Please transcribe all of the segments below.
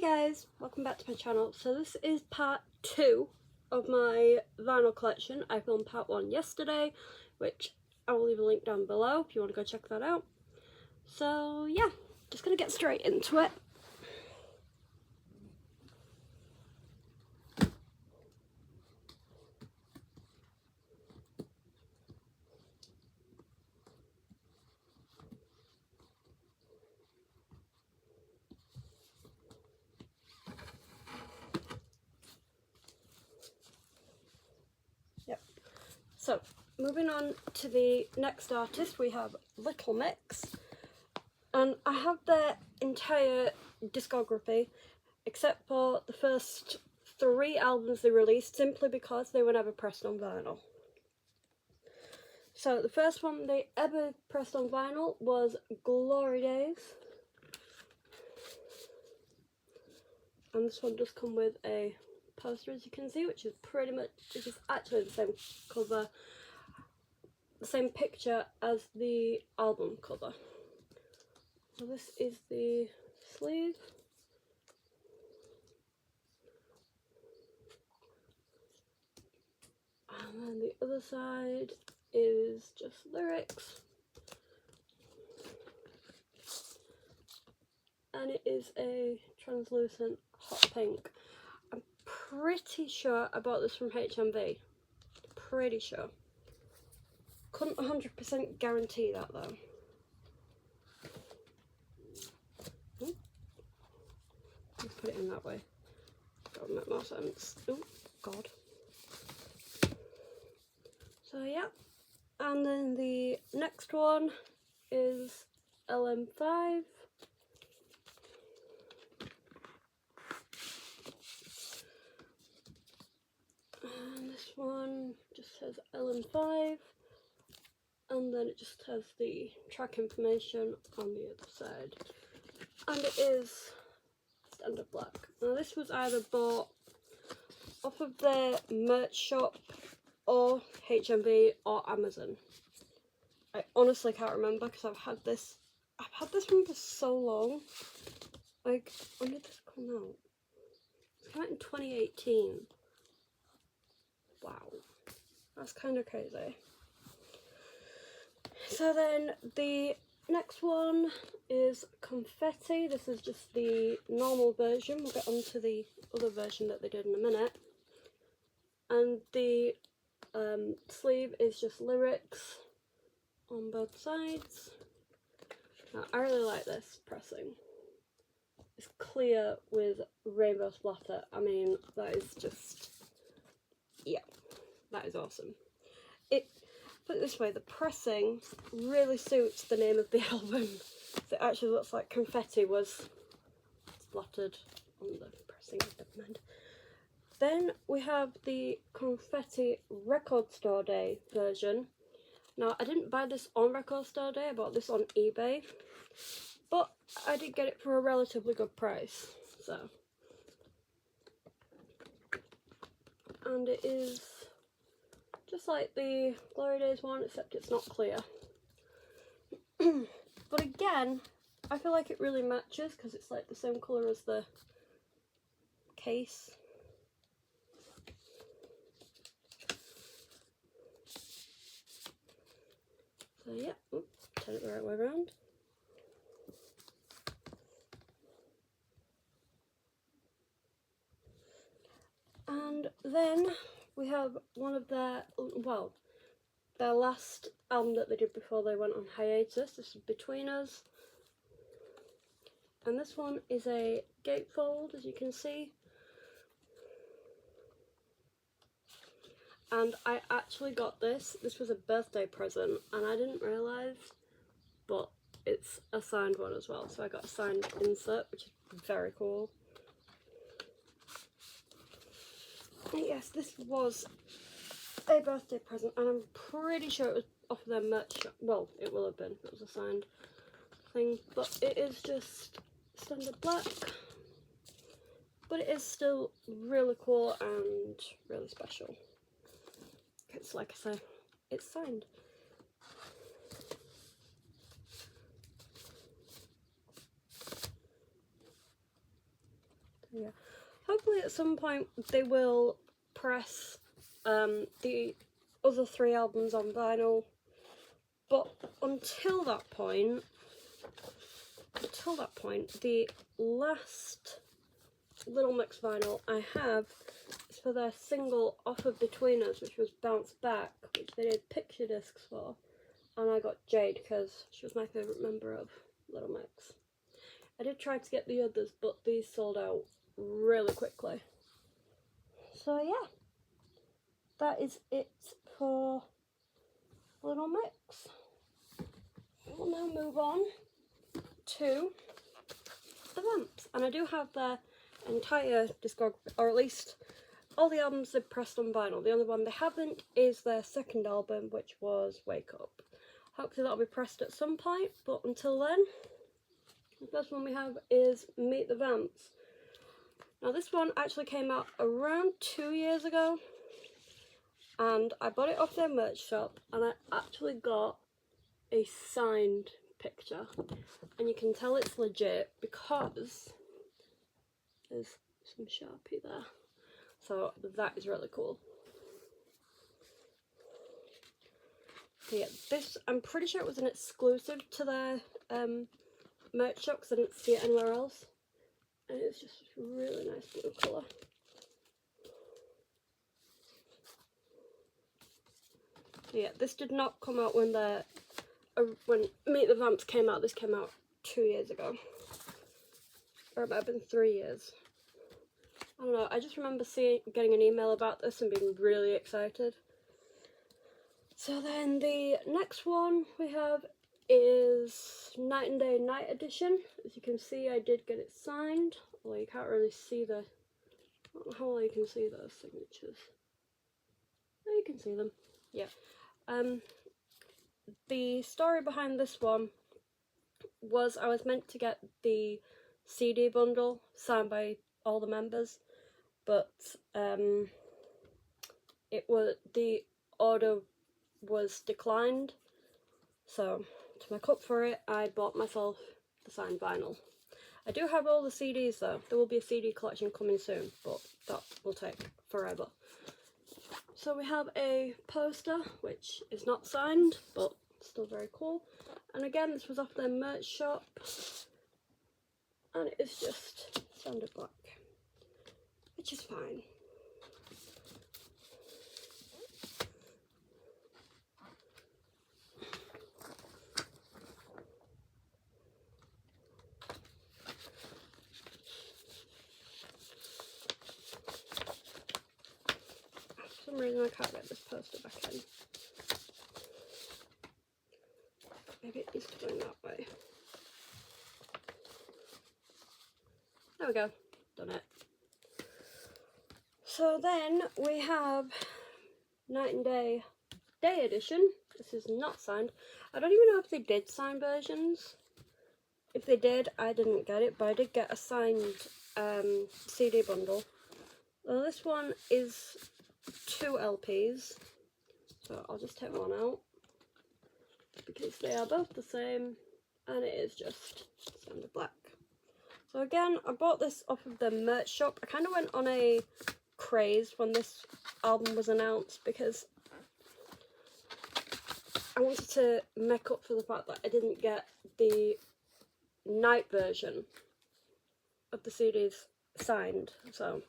guys, welcome back to my channel. So this is part 2 of my vinyl collection. I filmed part 1 yesterday, which I will leave a link down below if you want to go check that out. So yeah, just gonna get straight into it. So, moving on to the next artist, we have Little Mix, and I have their entire discography except for the first 3 albums they released, simply because they were never pressed on vinyl. So the first one they ever pressed on vinyl was Glory Days, and this one does come with a poster, as you can see, which is actually the same cover, the same picture as the album cover. So this is the sleeve, and then the other side is just lyrics, and it is a translucent hot pink. I'm pretty sure I bought this from HMV, pretty sure. Couldn't 100% guarantee that though. Let's put it in that way. That would make more sense. Oh god. So yeah, and then the next one is LM5. And this one just says LM5, and then it just has the track information on the other side. And it is standard black. Now this was either bought off of their merch shop or HMV or Amazon. I honestly can't remember because I've had this one for so long. Like, when did this come out? It came out in 2018. Wow, that's kind of crazy. So then the next one is Confetti. This is just the normal version. We'll get onto the other version that they did in a minute. And the sleeve is just lyrics on both sides. Now, I really like this pressing. It's clear with rainbow splatter. I mean, that is just, yeah, that is awesome. Put it this way, the pressing really suits the name of the album. So it actually looks like confetti was splattered on the pressing, never mind. Then we have the Confetti Record Store Day version. Now, I didn't buy this on Record Store Day, I bought this on eBay, but I did get it for a relatively good price, so. And it is just like the Glory Days one, except it's not clear. But again, I feel like it really matches because it's like the same colour as the case. So yeah, turn it the right way around. And then we have one of their, well, their last album that they did before they went on hiatus. This is Between Us. And this one is a gatefold, as you can see. And I actually got this. This was a birthday present, and I didn't realise, but it's a signed one as well. So I got a signed insert, which is very cool. And yes, this was a birthday present, and I'm pretty sure it was off of their merch shop. Well, it will have been if it was a signed thing, but it is just standard black. But it is still really cool and really special. It's like I say, it's signed. Yeah, hopefully at some point they will press the other 3 albums on vinyl, but until that point, the last Little Mix vinyl I have is for their single Off of Between Us, which was Bounce Back, which they did picture discs for, and I got Jade because she was my favourite member of Little Mix. I did try to get the others, but these sold out really quickly. So yeah, that is it for Little Mix. We'll now move on to the Vamps, and I do have their entire discography, or at least all the albums they've pressed on vinyl. The only one they haven't is their second album, which was Wake Up. Hopefully that'll be pressed at some point, but until then, the first one we have is Meet the Vamps. Now this one actually came out around 2 years ago, and I bought it off their merch shop, and I actually got a signed picture, and you can tell it's legit because there's some Sharpie there, so that is really cool. So yeah, this, I'm pretty sure it was an exclusive to their merch shop because I didn't see it anywhere else, and it's just a really nice blue colour. So yeah, this did not come out when Meet the Vamps came out. This came out 2 years ago, or it might have been 3 years. I don't know, I just remember getting an email about this and being really excited. So then the next one we have is Night and Day Night Edition. As you can see, I did get it signed, although you can't really see I don't know how well you can see those signatures. Oh, you can see them. Yeah. The story behind this one was I was meant to get the CD bundle signed by all the members, but the order was declined, so to make up for it I bought myself the signed vinyl. I do have all the CDs though. There will be a CD collection coming soon, but that will take forever. So we have a poster which is not signed but still very cool, and again this was off their merch shop, and it's just standard black, which is fine. For some reason I can't get this poster back in. Maybe it needs to go that way. There we go, done it. So then we have Night and Day Day Edition. This is not signed. I don't even know if they did sign versions. If they did, I didn't get it, but I did get a signed CD bundle. Well, this one is 2 LPs, so I'll just take one out because they are both the same, and it is just standard black. So again, I bought this off of the merch shop. I kind of went on a craze when this album was announced because I wanted to make up for the fact that I didn't get the night version of the CDs signed. So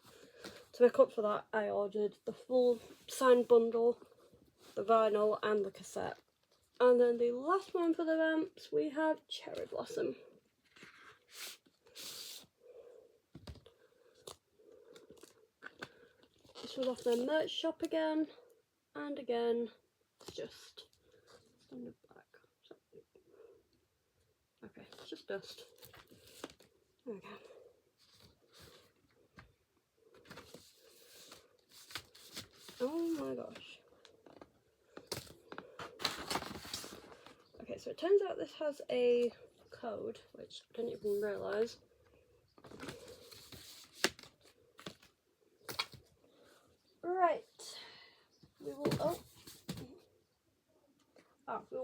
to make up for that, I ordered the full signed bundle, the vinyl and the cassette. And then the last one for the Vamps, we have Cherry Blossom. This was off their merch shop again, and again, it's just standard black. Okay, it's just dust. There we go. Oh my gosh. Okay, so it turns out this has a code, which I didn't even realise. Right, we will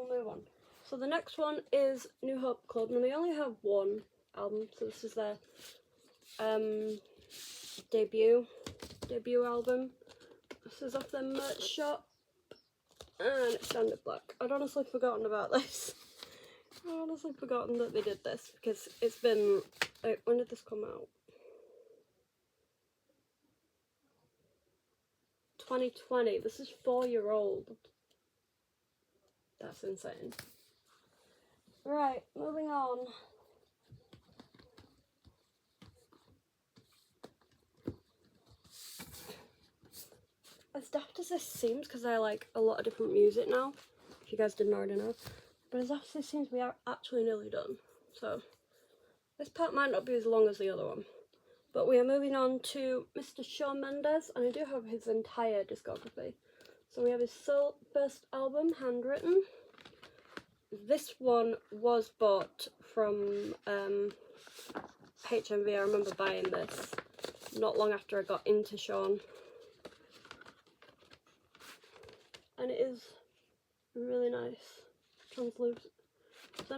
move on. So the next one is New Hope Club, and we only have one album, so this is their debut album. This is off their merch shop, and it's standard black. I'd honestly forgotten about this. I'd honestly forgotten that they did this, because it's been, when did this come out? 2020. This is 4-year-old. That's insane. Right, moving on. As daft as this seems, because I like a lot of different music now, if you guys didn't already know, but as daft as this seems, we are actually nearly done. So, this part might not be as long as the other one. But we are moving on to Mr. Shawn Mendes, and I do have his entire discography. So we have his first album, Handwritten. This one was bought from HMV. I remember buying this not long after I got into Shawn. And it is really nice translucent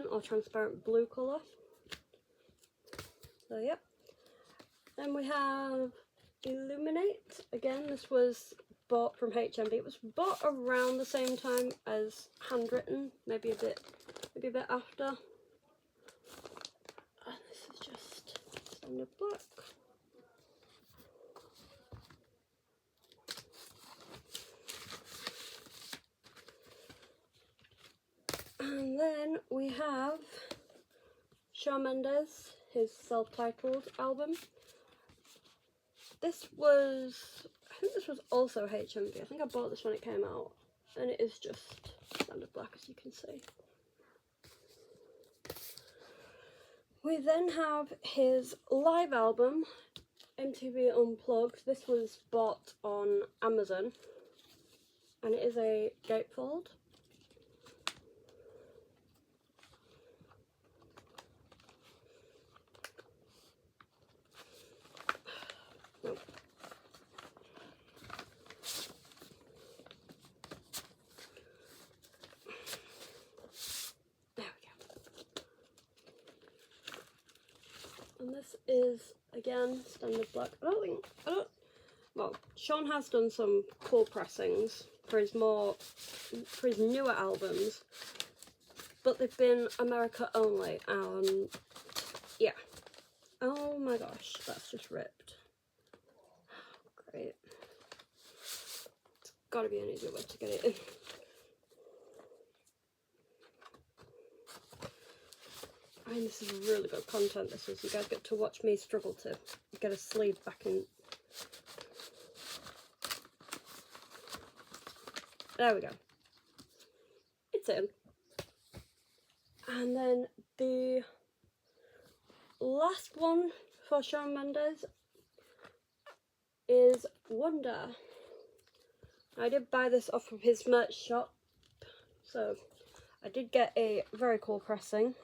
or transparent blue colour. So yep. Then we have Illuminate. Again, this was bought from HMV. It was bought around the same time as Handwritten, maybe a bit after. And this is just standard black. And then we have Shawn Mendes, his self-titled album. This was, I think this was also HMV. I think I bought this when it came out, and it is just standard black, as you can see. We then have his live album, MTV Unplugged. This was bought on Amazon, and it is a gatefold. Nope. There we go. And this is, again, standard black. Well, Shawn has done some cool pressings for his newer albums, but they've been America only, yeah. Oh my gosh, that's just ripped. Great. It's gotta be an easier way to get it in. I mean, this is really good content, this is. You guys get to watch me struggle to get a sleeve back in. There we go. It's in. And then the last one for Shawn Mendes is Wonder. I did buy this off of his merch shop, so I did get a very cool pressing.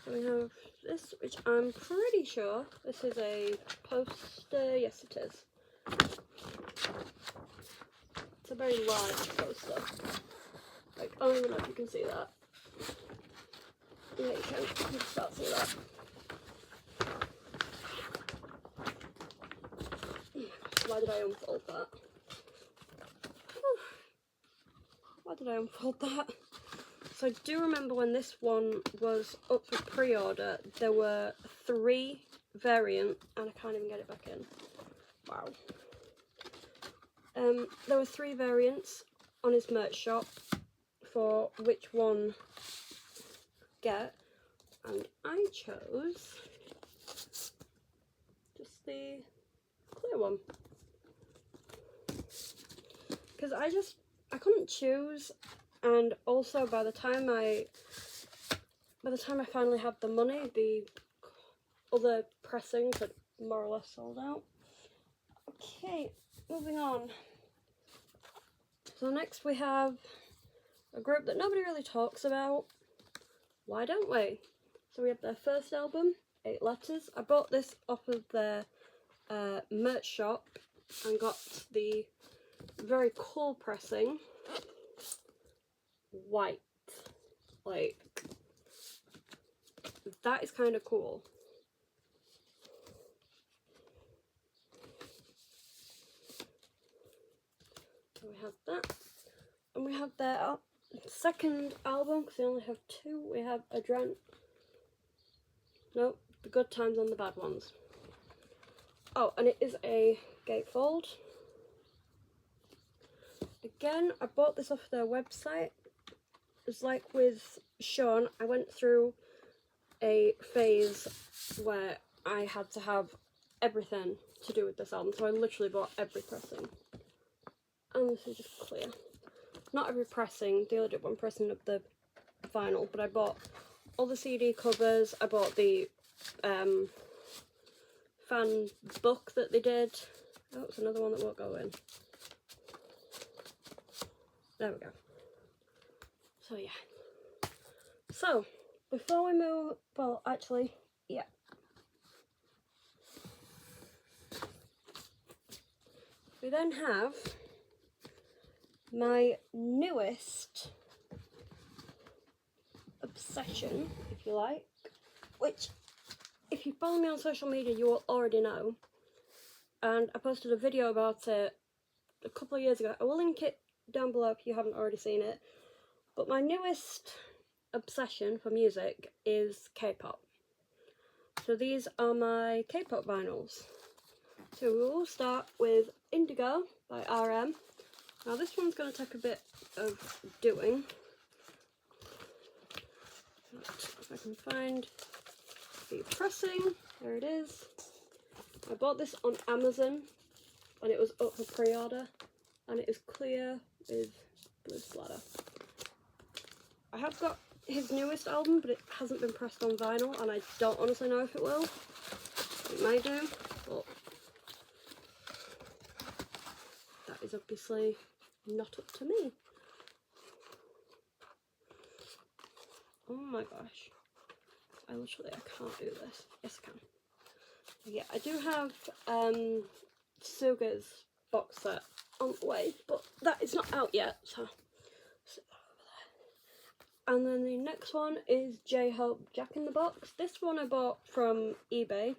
So we have this, which I'm pretty sure this is a poster. Yes, it is. It's a very large poster. Like, I don't even know if you can see that. Yeah, you can. You can start seeing that. Why did I unfold that? Why did I unfold that? So I do remember when this one was up for pre-order, there were 3 variants, and I can't even get it back in. Wow. There were 3 variants on his merch shop for which one get, and I chose just the clear one. Because I couldn't choose, and also by the time I finally had the money, the other pressings had more or less sold out. Okay, moving on. So next we have a group that nobody really talks about. Why don't we? So we have their first album, 8 Letters. I bought this off of their merch shop and got the very cool pressing, white. Like, that is kind of cool. So we have that, and we have their second album, because they only have two. We have the Good Times and the Bad Ones. Oh, and it is a gatefold. Again, I bought this off their website. It's like with Sean, I went through a phase where I had to have everything to do with this album, so I literally bought every pressing. And this is just clear. Not every pressing, they only did one pressing of the vinyl, but I bought all the CD covers, I bought the fan book that they did. Oh, it's another one that won't go in. There we go. So yeah. So, before we move, well actually, yeah. We then have my newest obsession, if you like, which if you follow me on social media you will already know, and I posted a video about it a couple of years ago. I will link it down below if you haven't already seen it. But my newest obsession for music is K-pop. So these are my K-pop vinyls. So we will start with Indigo by RM. Now this one's going to take a bit of doing. If I can find the pressing, there it is. I bought this on Amazon and it was up for pre-order, and it is clear with blue splatter. I have got his newest album, but it hasn't been pressed on vinyl, and I don't honestly know if it will. It may do, but that is obviously not up to me. Oh my gosh. I can't do this. Yes, I can. Yeah, I do have Suga's box set on the way, but that is not out yet, so sit that over there. And then the next one is J-Hope Jack in the Box. This one I bought from eBay,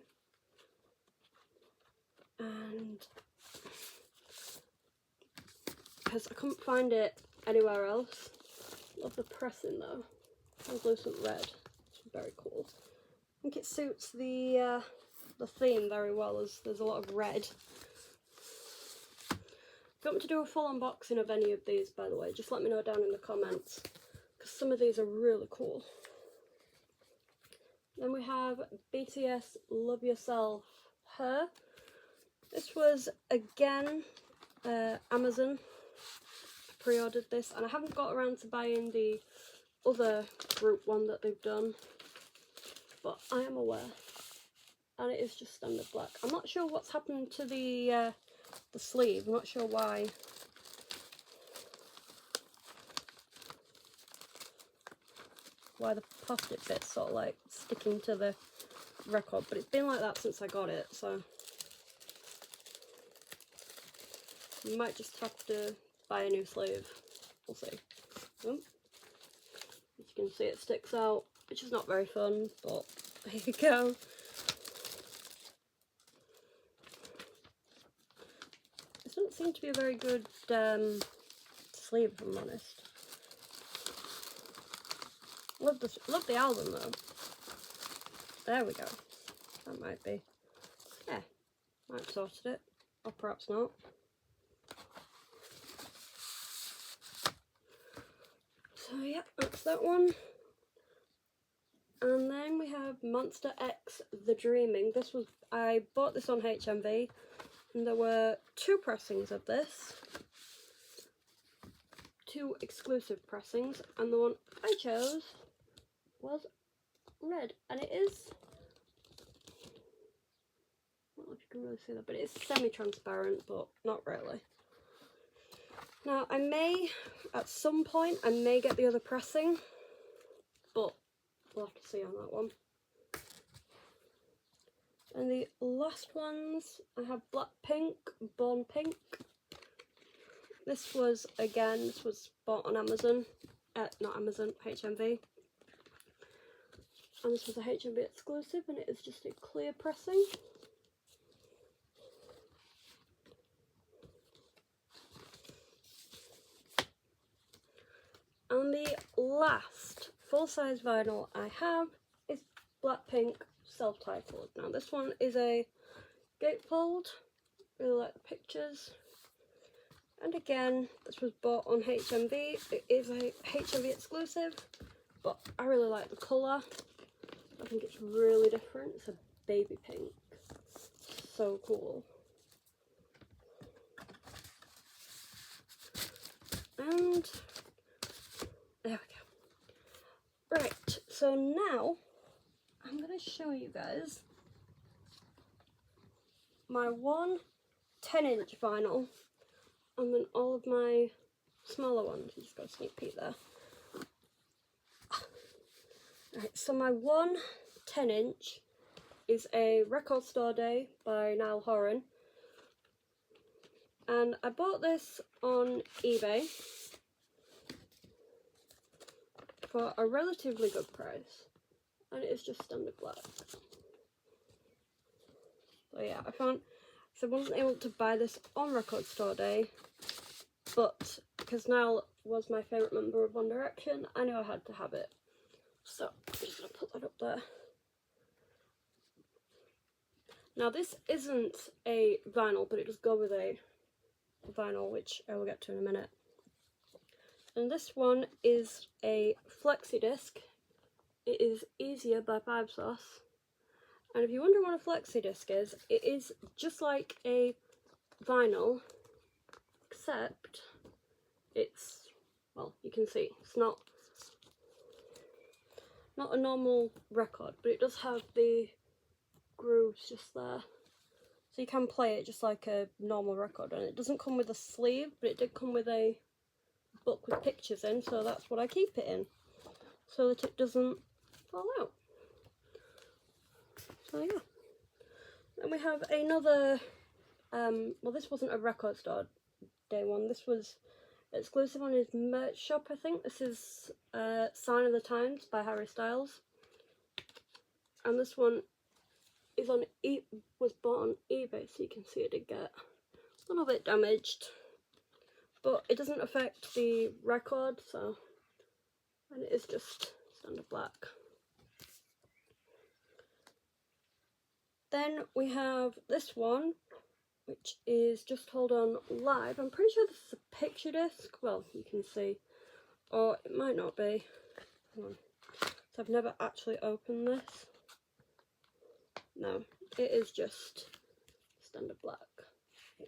and because I couldn't find it anywhere else. Love the pressing though. Translucent red. It's very cool. I think it suits the theme very well, as there's a lot of red. If you want me to do a full unboxing of any of these, by the way, just let me know down in the comments, because some of these are really cool. Then we have BTS Love Yourself Her. This was again Amazon. I pre-ordered this, and I haven't got around to buying the other group one that they've done, but I am aware. And it is just standard black. I'm not sure what's happened to the sleeve. I'm not sure why. Why the plastic bit's sort of like sticking to the record, but it's been like that since I got it, so you might just have to buy a new sleeve. We'll see. As you can see, it sticks out, which is not very fun, but there you go. This doesn't seem to be a very good sleeve, if I'm honest. Love the album though. There we go. That might be. Yeah, might have sorted it, or perhaps not. So yeah, that's that one. And then we have Monster X The Dreaming. I bought this on HMV, and there were two pressings of this. Two exclusive pressings, and the one I chose was red, and it is, I don't know if you can really see that, but it's semi-transparent, but not really. Now I may, at some point, I may get the other pressing, but we'll have to see on that one. And the last ones, I have Blackpink, Born Pink. This was bought on Amazon, not Amazon, HMV. And this was a HMV exclusive, and it is just a clear pressing. And the last full-size vinyl I have is Blackpink self-titled. Now this one is a gatefold, really like the pictures. And again, this was bought on HMV. It is a HMV exclusive, but I really like the colour. I think it's really different. It's a baby pink. So cool. And there we go. Right, so now I'm going to show you guys my one 10-inch vinyl and then all of my smaller ones. You just got a sneak peek there. Right, so my one 10-inch is a Record Store Day by Niall Horan, and I bought this on eBay for a relatively good price, and it is just standard black. So yeah, I wasn't able to buy this on Record Store Day, but because Niall was my favourite member of One Direction, I knew I had to have it. So I'm just going to put that up there. Now this isn't a vinyl, but it does go with a vinyl, which I will get to in a minute. And this one is a flexi disc. It is Easier by Five Sauce. And if you're wondering what a flexi disc is, it is just like a vinyl, except it's, well, you can see it's not a normal record, but it does have the grooves just there, so you can play it just like a normal record. And it doesn't come with a sleeve, but it did come with a book with pictures in, so that's what I keep it in, so that it doesn't fall out. So yeah, then we have another well, this wasn't a Record Store Day one, this was exclusive on his merch shop, I think. This is Sign of the Times by Harry Styles, and this one is was bought on eBay, so you can see it did get a little bit damaged, but it doesn't affect the record, so, and it is just standard black. Then we have this one, which is Just Hold On Live. I'm pretty sure this is a picture disc. Well, you can see, or it might not be. Hang on. So I've never actually opened this. No, it is just standard black. There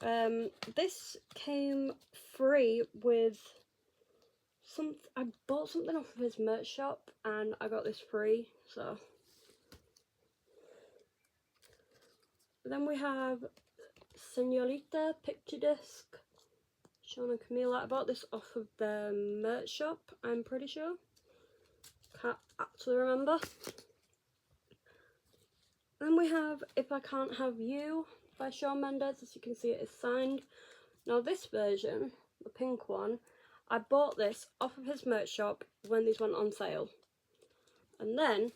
you go. This came free with I bought something off of his merch shop and I got this free, so. Then we have Señorita picture disc, Sean and Camila. I bought this off of their merch shop, I'm pretty sure. Can't actually remember. Then we have If I Can't Have You by Shawn Mendes. As you can see, it is signed. Now this version, the pink one, I bought this off of his merch shop when these went on sale. And then,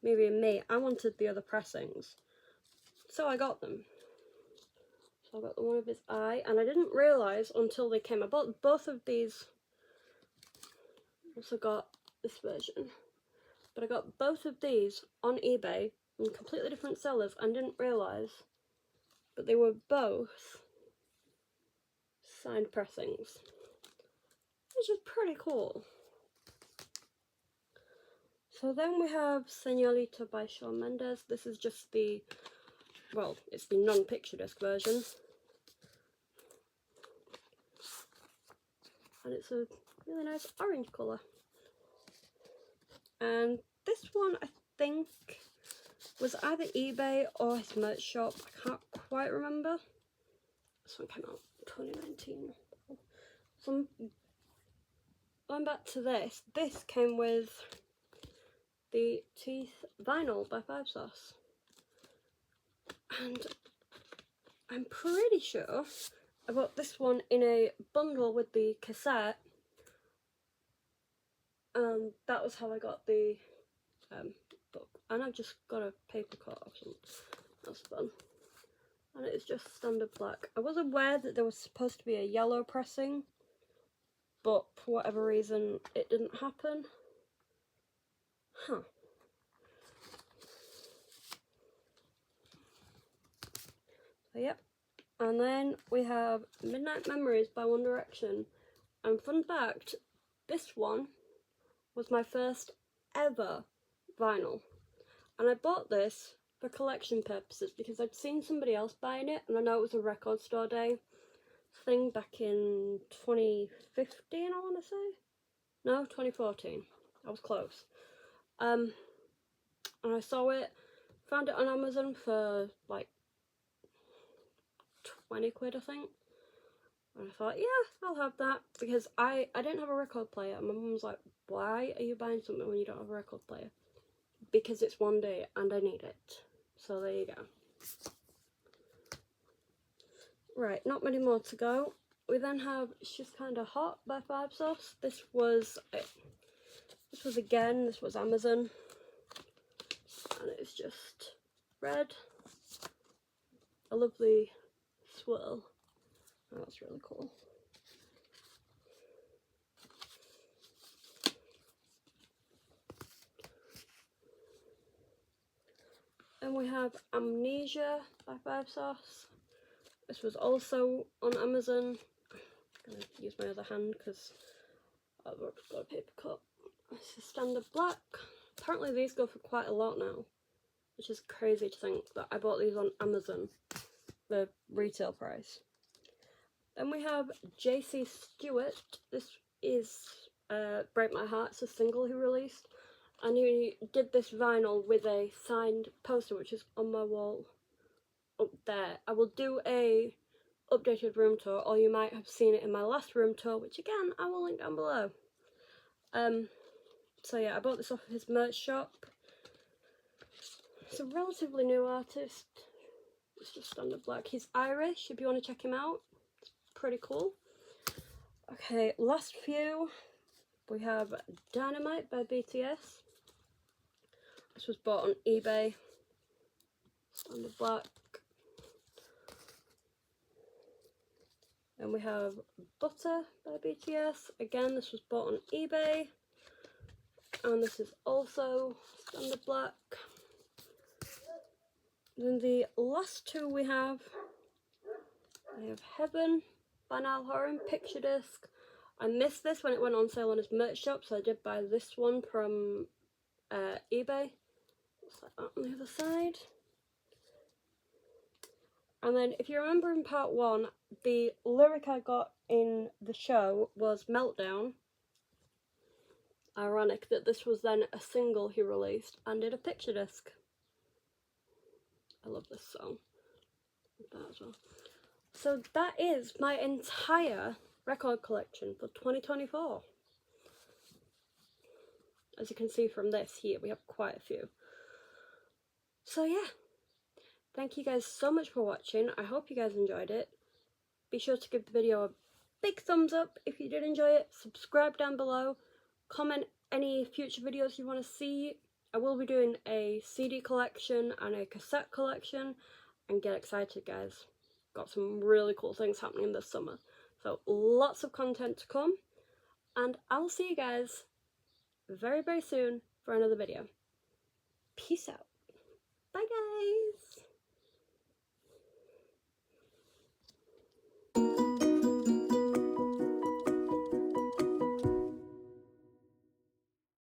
I wanted the other pressings, so I got them. So I got the one of his eye, and I didn't realise until they came. I bought both of these. Also got this version, but I got both of these on eBay from completely different sellers and didn't realise, but they were both signed pressings, which is pretty cool. So then we have Señorita by Shawn Mendes. This is just the, well, it's the non-picture disc version. And it's a really nice orange colour. And this one, I think, was either eBay or his merch shop. I can't quite remember. This one came out in 2019. So going back to this came with the Teeth vinyl by Five Sauce. And I'm pretty sure I bought this one in a bundle with the cassette, and that was how I got the book. And I've just got a paper cut off some. That's fun. and it's just standard black. I was aware that there was supposed to be a yellow pressing, but for whatever reason it didn't happen. Huh. So yep. And then we have Midnight Memories by One Direction. And fun fact, this one was my first ever vinyl. And I bought this for collection purposes because I'd seen somebody else buying it, and I know it was a record store day thing back in 2015, I want to say. No, 2014. I was close. And I saw it, found it on Amazon for like 20 quid, I think. And I thought, yeah, I'll have that, because I didn't have a record player, and my mum was like, why are you buying something when you don't have a record player? Because it's one day and I need it. So there you go. Right, not many more to go. We then have She's Kinda Hot by Five Sauce. This was Amazon, and it's just red, a lovely swirl. Oh, that's really cool. Then we have Amnesia by Five Sauce. This was also on Amazon. I'm going to use my other hand because I've got a paper cut. This is standard black. Apparently these go for quite a lot now, which is crazy to think that I bought these on Amazon, the retail price. Then we have JC Stewart. This is Break My Heart. It's a single he released, and he did this vinyl with a signed poster, which is on my wall up there. I will do a updated room tour, or you might have seen it in my last room tour, which again I will link down below. So yeah, I bought this off of his merch shop. It's a relatively new artist. It's just standard black. He's Irish, if you want to check him out. It's pretty cool. Okay, last few. We have Dynamite by BTS. This was bought on eBay. Standard black. And we have Butter by BTS. Again, this was bought on eBay. And this is also standard black. Then the last two we have Heaven by Niall Horan, picture disc. I missed this when it went on sale on his merch shop, so I did buy this one from eBay. Looks like that on the other side. And then, if you remember in part one, the lyric I got in the show was Meltdown. Ironic that this was then a single he released and did a picture disc. I love this song. That as well. So that is my entire record collection for 2024. As you can see from this here, we have quite a few. So yeah. Thank you guys so much for watching. I hope you guys enjoyed it. Be sure to give the video a big thumbs up if you did enjoy it. Subscribe down below. Comment any future videos you want to see. I will be doing a CD collection and a cassette collection. And get excited, guys. Got some really cool things happening this summer. So lots of content to come. And I'll see you guys very, very soon for another video. Peace out.